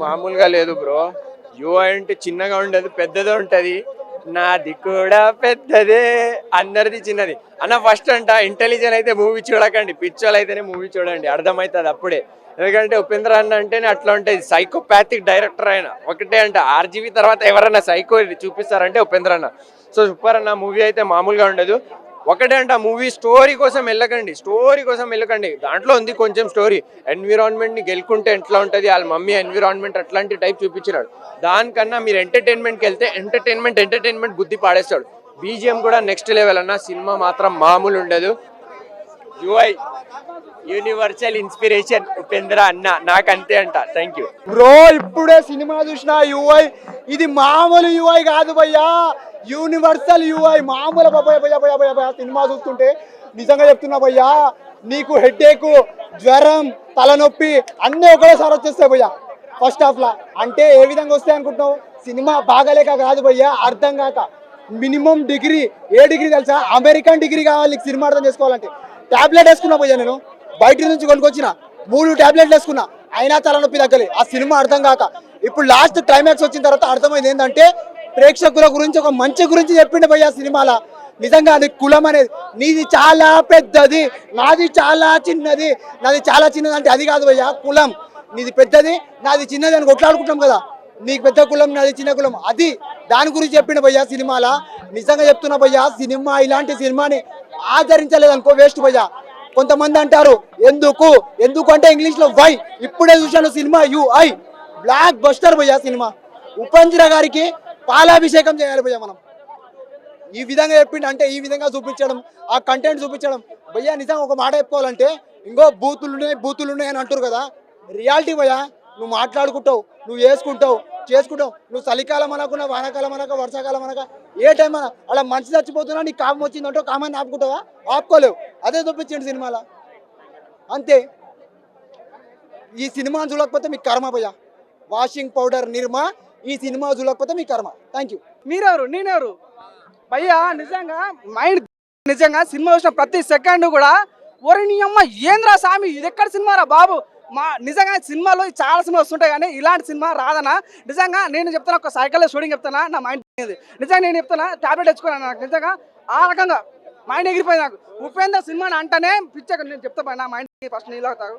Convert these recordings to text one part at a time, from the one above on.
మామూలుగా లేదు బ్రో. యువ అంటే చిన్నగా ఉండదు, పెద్దదే ఉంటది. నాది కూడా పెద్దదే, అందరిది చిన్నది అన్న. ఫస్ట్ అంట ఇంటెలిజెంట్ అయితే మూవీ చూడకండి, పిచ్చోళ్ళు అయితేనే మూవీ చూడండి, అర్థమవుతుంది అప్పుడే. ఎందుకంటే ఉపేంద్ర అన్న అంటేనే అట్లా ఉంటుంది, సైకోపాథిక్ డైరెక్టర్ ఆయన. ఒకటే అంట, ఆర్జీవీ తర్వాత ఎవరన్నా సైకో చూపిస్తారంటే ఉపేంద్ర అన్న. సో సూపర్ అన్న. మూవీ అయితే మామూలుగా ఉండదు. ఒకటే అంట, మూవీ స్టోరీ కోసం వెళ్ళకండి. దాంట్లో ఉంది కొంచెం స్టోరీ. ఎన్విరాన్మెంట్ ని గెలుకుంటే ఎట్లా ఉంటుంది, వాళ్ళ మమ్మీ ఎన్విరాన్మెంట్ అట్లాంటి టైప్ చూపించినాడు. దానికన్నా మీరు ఎంటర్టైన్మెంట్కి వెళ్తే ఎంటర్టైన్మెంట్ బుద్ధి పాడేస్తాడు. బీజిఎం కూడా నెక్స్ట్ లెవెల్ అన్న. సినిమా మాత్రం మామూలు ఉండదు. యుఐ యూనివర్సల్ ఇన్స్పిరేషన్ ఉపేంద్ర అన్న, నాకంతే అంట. Thank you bro. ఇప్పుడే సినిమా చూసిన యుఐ, ఇది మామూలు యుఐ కాదు భయ్యా, యూనివర్సల్ యుఐ. మామూలు భయ్యా సినిమా చూస్తుంటే నిజంగా చెప్తున్నా భయ్యా, నీకు హెడ్ఏక్, జ్వరం, తలనొప్పి అన్నీ ఒకటేసారి వచ్చేస్తాయి భయ్యా ఫస్ట్ హాఫ్ లా. అంటే ఏ విధంగా వస్తాయి అనుకుంటున్నావు? సినిమా బాగాలేక కాదు భయ్యా, అర్థం కాక. మినిమం డిగ్రీ, ఏ డిగ్రీ తెలుసా? అమెరికన్ డిగ్రీ కావాలి నీకు సినిమా అర్థం చేసుకోవాలంటే. టాబ్లెట్ వేసుకున్నా భయ్యా, నేను బయట నుంచి కొనుక్కొచ్చిన 3 టాబ్లెట్లు వేసుకున్నా, అయినా తలనొప్పి తగ్గలే. ఆ సినిమా అర్థం కాక ఇప్పుడు లాస్ట్ క్లైమాక్స్ వచ్చిన తర్వాత అర్థమైంది ఏంటంటే, ప్రేక్షకుల గురించి ఒక మంచి గురించి చెప్పిండు భయ్యా సినిమాలో. నిజంగా అది కులం అనేది, నీది చాలా పెద్దది, నాది చాలా చిన్నది. నాది చాలా చిన్నది అంటే అది కాదు భయ్యా, కులం. నీది పెద్దది, నాది చిన్నది అని కొట్లాడుకుంటాం కదా. నీకు పెద్ద కులం, నాది చిన్న కులం, అది దాని గురించి చెప్పిండు భయ్యా సినిమాలో. నిజంగా చెప్తున్నా భయ్యా, సినిమా ఇలాంటి సినిమాని ఆదరించలేదు అనుకో వేస్ట్ భయ్యా. కొంతమంది అంటారు ఎందుకు అంటే ఇంగ్లీష్ లో వై. ఇప్పుడే చూశాను సినిమా యుఐ, బ్లాక్ బస్టర్ భయ్యా సినిమా. ఉపేంద్ర గారికి పాలాభిషేకం చేయాలి భయ్యా మనం. ఈ విధంగా చెప్పిండు అంటే, ఈ విధంగా చూపించడం, ఆ కంటెంట్ చూపించడం భయ్యా. నిజంగా ఒక మాట చెప్పుకోవాలంటే, ఇంకో బూతులు ఉన్నాయి అని అంటారు కదా, రియాలిటీ భయ్యా. నువ్వు మాట్లాడుకుంటావు, నువ్వు చేసుకుంటావు, నువ్వు చలికాలం అనకున్నా, వానాకాలం అనక, వర్షాకాలం అనక, ఏ టైం అన్నా అలా మనిషి చచ్చిపోతున్నా నీకు కామం వచ్చిందంటో కామాన్ని ఆపుకుంటావా? ఆపుకోలేవు. అదే చూపించండి సినిమాలో, అంతే. ఈ సినిమా చూడకపోతే మీకు కర్మ భయ్యా. వాషింగ్ పౌడర్ నిర్మా, ఈ సినిమా చూడకపోతే మీ కర్మ. Thank you. మీరెవరు, నేనెవరు భయ్యా? నిజంగా మైండ్, నిజంగా సినిమా చూసిన ప్రతి సెకండ్ కూడా ఒరి నీ అమ్మ ఏంద్రా స్వామి, ఇది ఎక్కడ సినిమారా బాబు. నిజంగా సినిమాలో చాలా సినిమాలు వస్తుంటాయి, కానీ ఇలాంటి సినిమా రాదనా. నిజంగా నేను చెప్తాను, ఒక సైకిల్ షూటింగ్ చెప్తానా, నా మైండ్ నిజంగా నేను చెప్తానా, టాబ్లెట్ తెచ్చుకున్నాను. నాకు నిజంగా ఆ రకంగా మైండ్ ఎగిరిపోయింది నాకు. ఉపేంద్ర సినిమాని అంటేనే పిచ్చక నేను చెప్తా, నా మైండ్ ఫస్ట్ నీళ్ళు అవుతావు.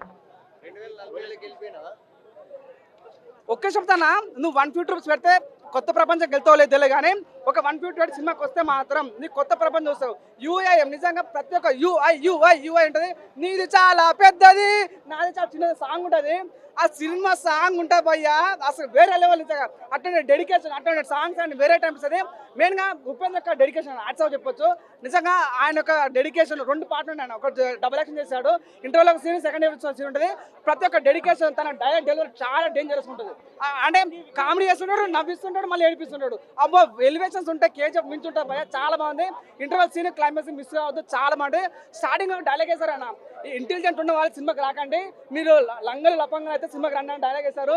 ఒకే చెప్తానా, నువ్వు 150 రూపీస్ పెడితే కొత్త ప్రపంచం వెళ్తావు లేదు తెలియదు, కానీ ఒక 150 సినిమాకి వస్తే మాత్రం నీకు కొత్త ప్రపంచం వస్తావు. యూఐఎం నిజంగా ప్రతి ఒక్క యూఐ ఉంటుంది. నీది చాలా పెద్దది, నాది చాలా చిన్నది సాంగ్ ఉంటుంది. ఆ సినిమా సాంగ్ ఉంటుంది భయ్యా, అసలు వేరే లెవెల్. నిజంగా అట్లనే డెడికేషన్, అట్లనే సాంగ్స్ అండ్ వేరే టైం వస్తుంది. మెయిన్గా ఉపేంద్ర యొక్క డెడికేషన్ ఆర్ట్స్ చెప్పొచ్చు. నిజంగా ఆయన యొక్క డెడికేషన్ 2 పార్ట్లు ఉన్నాయి. ఒక డబుల్ యాక్షన్ చేశాడు, ఇంటర్వ్యూలో ఒక సీన్, సెకండ్ సీన్ ఉంటుంది. ప్రతి ఒక్క డెడికేషన్, తన డైరెక్ట్ డెలివరీ చాలా డేంజరస్ ఉంటుంది. అంటే కామెడీ చేస్తుంటాడు, నవ్విస్తుంటాడు, మళ్ళీ ఏడిపిస్తుంటాడు. అబ్బో ఎలివేషన్స్ ఉంటాయి, కేజీఎఫ్ మించి ఉంటాయి భయ్యా, చాలా బాగుంది. ఇంటర్వ్యూ సీన్, క్లైమాక్స్ మిస్ కావద్దు, చాలా బాగుంది. స్టార్టింగ్ డైలాగ్ వేశారు అన్న, ఇంటెలిజెంట్ ఉన్న వాళ్ళు సినిమాకి రాకండి, మీరు లంగలు లపంగా అయితే సినిమాకి రండి అని డైలాగ్ వేశారు.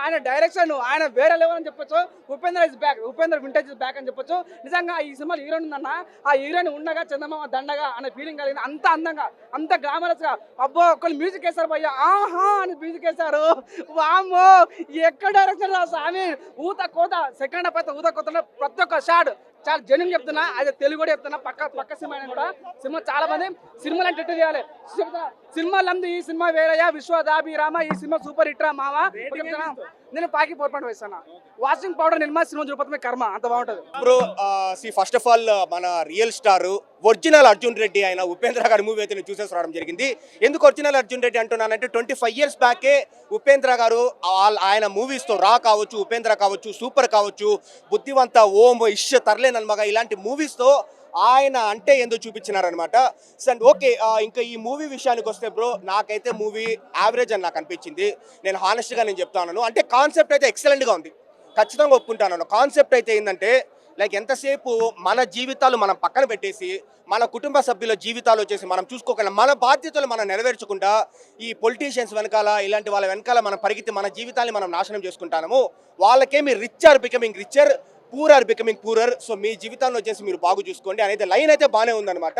ఆయన డైరెక్షన్, ఆయన వేరే లెవెల్ అని చెప్పొచ్చు. Upendra is back, Upendra vintage is back అని చెప్పొచ్చు. నిజంగా ఈ సినిమాలో హీరోయిన్ ఉందన్న, ఆ హీరోయిన్ ఉండగా చందమామ దండగా అనే ఫీలింగ్ కలిగింది. అంత అందంగా, అంత గ్లామరస్ గా. అబ్బో ఒకళ్ళు మ్యూజిక్ వేశారు భయ్యా, ఆహా అని మ్యూజిక్ వేశారు. వామ్మో ఎక్కడ డైరెక్షన్ రా స్వామి, ఊత కోత. సెకండ్ హాఫ్ అయితే ఊత కోత, ప్రతి ఒక్క షాట్ చాలా జెన్యూన్ చెప్తున్నా. అదే తెలుగు కూడా చెప్తున్నా, పక్క సినిమా కూడా. సినిమా చాలా మంది సినిమాలు అంటే ఎట్టు చేయాలి చెప్తున్నా. సినిమాలందు ఈ సినిమా వేరయ్యా, విశ్వదాభిరామ ఈ సినిమా సూపర్ హిట్ రా మావా చెప్తున్నా. నేను పాకి 4.5 ఇస్తాను. వాషింగ్ పౌడర్ నిర్మా సినిమా చూడపోతే కర్మ, అంత బాగుంటుంది బ్రో. ఫస్ట్ ఆఫ్ ఆల్ మన real star original Arjun Reddy అయిన ఉపేంద్ర గారి మూవీ అయితే నేను చూసేసి రావడం జరిగింది. ఎందుకు ఒరిజినల్ అర్జున్ రెడ్డి అంటున్నానంటే, 25 years బ్యాకే ఉపేంద్ర గారు ఆయన మూవీస్తో రా కావచ్చు, ఉపేంద్ర కావచ్చు, సూపర్ కావచ్చు, బుద్ధివంత, ఓం, ఇష్, తర్లే నన్మగ ఇలాంటి మూవీస్తో ఆయన అంటే ఏందో చూపించినారనమాట. అండ్ ఓకే, ఇంకా ఈ మూవీ విషయానికి వస్తే బ్రో, నాకైతే మూవీ యావరేజ్ అని నాకు అనిపించింది. నేను హానెస్ట్గా నేను చెప్తాను. అంటే కాన్సెప్ట్ అయితే ఎక్సలెంట్గా ఉంది, ఖచ్చితంగా ఒప్పుకుంటాను. కాన్సెప్ట్ అయితే ఏంటంటే, లైక్ ఎంతసేపు మన జీవితాలు మనం పక్కన పెట్టేసి, మన కుటుంబ సభ్యుల జీవితాలు వచ్చేసి మనం చూసుకోకుండా, మన బాధ్యతలు మనం నెరవేర్చకుండా, ఈ పొలిటీషియన్స్ వెనకాల, ఇలాంటి వాళ్ళ వెనకాల మనం పరిగెత్తి మన జీవితాన్ని మనం నాశనం చేసుకుంటాము. వాళ్ళకేమి rich are becoming richer, poor are becoming poorer, so మీ జీవితాన్ని వచ్చేసి మీరు బాగు చూసుకోండి అనేది లైన్ అయితే బాగానే ఉందన్నమాట.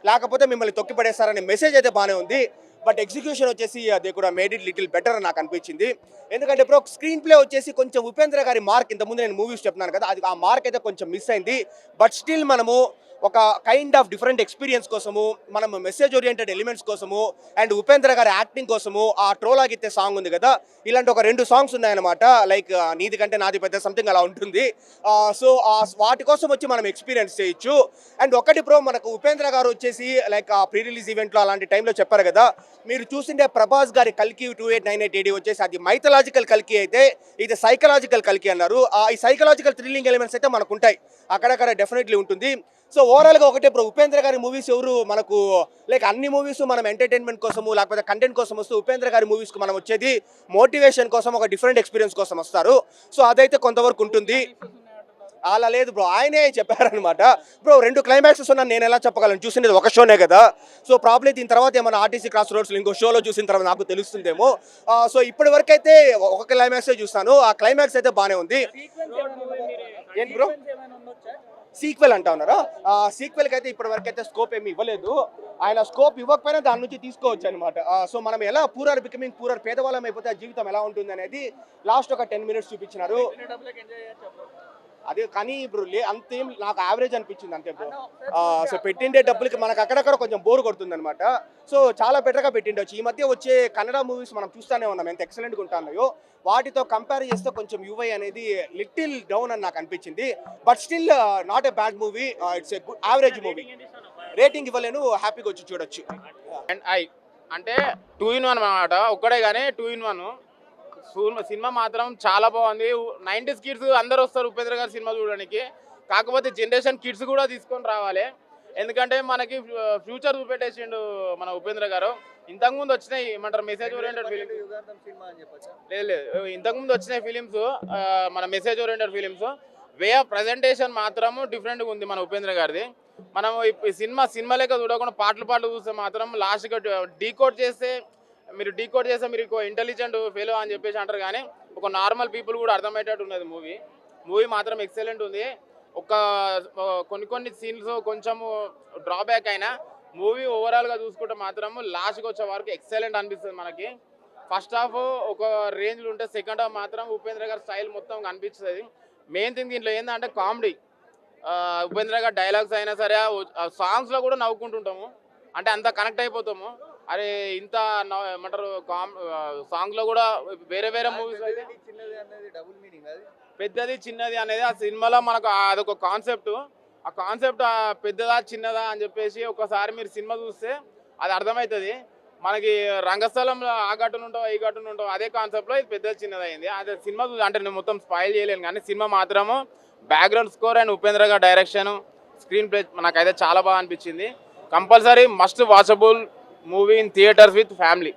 లేకపోతే మిమ్మల్ని తొక్కి పడేస్తారనే మెసేజ్ అయితే బాగానే ఉంది. బట్ ఎగ్జిక్యూషన్ వచ్చేసి దే కూడా మేడ్ ఇట్ లిటిల్ బెటర్ అని నాకు అనిపించింది. ఎందుకంటే ఇప్పుడు స్క్రీన్ ప్లే వచ్చేసి కొంచెం ఉపేంద్ర గారి మార్క్, ఇంతకుముందు నేను మూవీస్ చెప్తున్నాను కదా, అది ఆ మార్క్ అయితే కొంచెం మిస్ అయింది. బట్ స్టిల్ మనము ఒక కైండ్ ఆఫ్ డిఫరెంట్ ఎక్స్పీరియన్స్ కోసము, మనం మెసేజ్ ఓరియంటెడ్ ఎలిమెంట్స్ కోసము అండ్ ఉపేంద్ర గారి యాక్టింగ్ కోసము ఆ ట్రోల్ ఆగితే సాంగ్ ఉంది కదా, ఇలాంటి ఒక 2 సాంగ్స్ ఉన్నాయన్నమాట. లైక్ నీది కంటే నాది పెద్ద సంథింగ్ అలా ఉంటుంది. సో వాటి కోసం వచ్చి మనం ఎక్స్పీరియన్స్ చేయొచ్చు. అండ్ ఒకటి బ్రో, మనకు ఉపేంద్ర గారు వచ్చేసి లైక్ ప్రీ రిలీజ్ ఈవెంట్లో అలాంటి టైంలో చెప్పారు కదా, మీరు చూసిండే ప్రభాస్ గారి కల్కి 2898 AD వచ్చేసి అది మైథలాజికల్ కల్కి అయితే ఇది సైకలాజికల్ కల్కి అన్నారు. ఈ సైకలాజికల్ థ్రిల్లింగ్ ఎలిమెంట్స్ అయితే మనకు ఉంటాయి, అక్కడక్కడ డెఫినెట్లీ ఉంటుంది. సో ఓవరాల్గా ఒకటే ఇప్పుడు ఉపేంద్ర గారి మూవీస్ ఎవరు మనకు లైక్ అన్ని మూవీస్ మనం ఎంటర్టైన్మెంట్ కోసము లేకపోతే కంటెంట్ కోసం వస్తూ ఉపేంద్ర గారి మూవీస్కి మనం వచ్చేది మోటివేషన్ కోసం, ఒక డిఫరెంట్ ఎక్స్పీరియన్స్ కోసం వస్తారు. సో అదైతే కొంతవరకు ఉంటుంది. అలా లేదు బ్రో, ఆయనే చెప్పారనమాట. బ్రో 2 క్లైమాక్సెస్ ఉన్నా నేను ఎలా చెప్పగలను, చూసింది ఒక షోనే కదా. సో ప్రాబ్లీ దీని తర్వాత ఏమైనా ఆర్టీసీ క్రాస్ రోడ్స్లో ఇంకో షోలో చూసిన తర్వాత నాకు తెలుస్తుందేమో. సో ఇప్పటి వరకు అయితే ఒక క్లైమాక్సే చూస్తాను, ఆ క్లైమాక్స్ అయితే బాగానే ఉంది. ఏంటి బ్రో సీక్వెల్ అంటా ఉన్నారా? సీక్వెల్కి అయితే ఇప్పటి వరకు అయితే స్కోప్ ఏమి ఇవ్వలేదు. ఆయన స్కోప్ ఇవ్వకపోయినా దాని నుంచి తీసుకోవచ్చు అనమాట. సో మనం ఎలా పూర్ ఆర్ బికమింగ్ పూరర్, పేదవాళ్ళం అయిపోతే ఆ జీవితం ఎలా ఉంటుంది అనేది లాస్ట్ ఒక 10 minutes చూపించినారు. అదే కానీ ఇప్పుడు అంతేం నాకు యావరేజ్ అనిపించింది అంతే బ్రో. సో పెట్టిండే డబ్బులకి మనకు అక్కడక్కడ కొంచెం బోర్ కొడుతుంది అనమాట. సో చాలా బెటర్గా పెట్టిండొచ్చు. ఈ మధ్య వచ్చే కన్నడ మూవీస్ మనం చూస్తూనే ఉన్నాం ఎంత ఎక్సలెంట్గా ఉంటున్నాయో, వాటితో కంపేర్ చేస్తే కొంచెం యూఐ అనేది లిటిల్ డౌన్ అని నాకు అనిపించింది. But still not a bad movie, it's a good average movie. Rating ఇవ్వలేను, హ్యాపీగా వచ్చి చూడొచ్చు. అండ్ అంటే 2 in 1 అన్నమాట, ఒక్కడే కానీ 2 in 1. సినిమా మాత్రం చాలా బాగుంది. 90s కిడ్స్ అందరూ వస్తారు ఉపేంద్ర గారి సినిమా చూడడానికి, కాకపోతే జనరేషన్ కిడ్స్ కూడా తీసుకొని రావాలి. ఎందుకంటే మనకి ఫ్యూచర్ చూపెట్టేసిండు మన ఉపేంద్ర గారు. ఇంతకుముందు వచ్చినాయి ఏమంటారు మెసేజ్ ఓరియంటెడ్ ఫిలిమ్స్, లేదు ఇంతకుముందు వచ్చినాయి ఫిలిమ్స్ మన message oriented films. Way of presentation మాత్రం డిఫరెంట్గా ఉంది మన ఉపేంద్ర గారిది. మనం ఈ సినిమా లెక్క చూడకుండా పాటలు చూస్తే మాత్రం లాస్ట్గా డీకోడ్ చేస్తే మీరు ఇంటెలిజెంట్ ఫెలో అని చెప్పేసి అంటారు, కానీ ఒక నార్మల్ పీపుల్ కూడా అర్థమయ్యేటట్టు ఉన్నది మూవీ మాత్రం ఎక్సలెంట్ ఉంది. కొన్ని సీన్స్ కొంచెము డ్రాబ్యాక్ అయినా మూవీ ఓవరాల్గా చూసుకుంటే మాత్రం లాస్ట్కి వచ్చే వరకు ఎక్సలెంట్ అనిపిస్తుంది మనకి. ఫస్ట్ హాఫ్ ఒక రేంజ్లో ఉంటే సెకండ్ హాఫ్ మాత్రం ఉపేంద్ర గారి స్టైల్ మొత్తం కనిపిస్తుంది. మెయిన్ థింగ్ దీంట్లో ఏంటంటే కామెడీ. ఉపేంద్ర గారి డైలాగ్స్ అయినా సరే సాంగ్స్లో కూడా నవ్వుకుంటుంటాము, అంటే అంత కనెక్ట్ అయిపోతాము. అరే ఇంత ఏమంటారు సాంగ్లో కూడా వేరే మూవీస్ అయితే పెద్దది చిన్నది అనేది ఆ సినిమాలో మనకు అదొక కాన్సెప్ట్. ఆ కాన్సెప్ట్ పెద్దదా చిన్నదా అని చెప్పేసి ఒకసారి మీరు సినిమా చూస్తే అది అర్థమవుతుంది. మనకి రంగస్థలంలో ఆ ఘటన ఉంటావు ఈ ఘటన ఉంటావు, అదే కాన్సెప్ట్లో ఇది పెద్దది చిన్నది అయింది. అదే సినిమా అంటే నేను మొత్తం స్పాయిల్ చేయలేను, కానీ సినిమా మాత్రము బ్యాక్గ్రౌండ్ స్కోర్ అండ్ ఉపేంద్ర గారి డైరెక్షన్, స్క్రీన్ ప్లే నాకైతే చాలా బాగా అనిపించింది. Compulsory must watchable movie in theatres with family.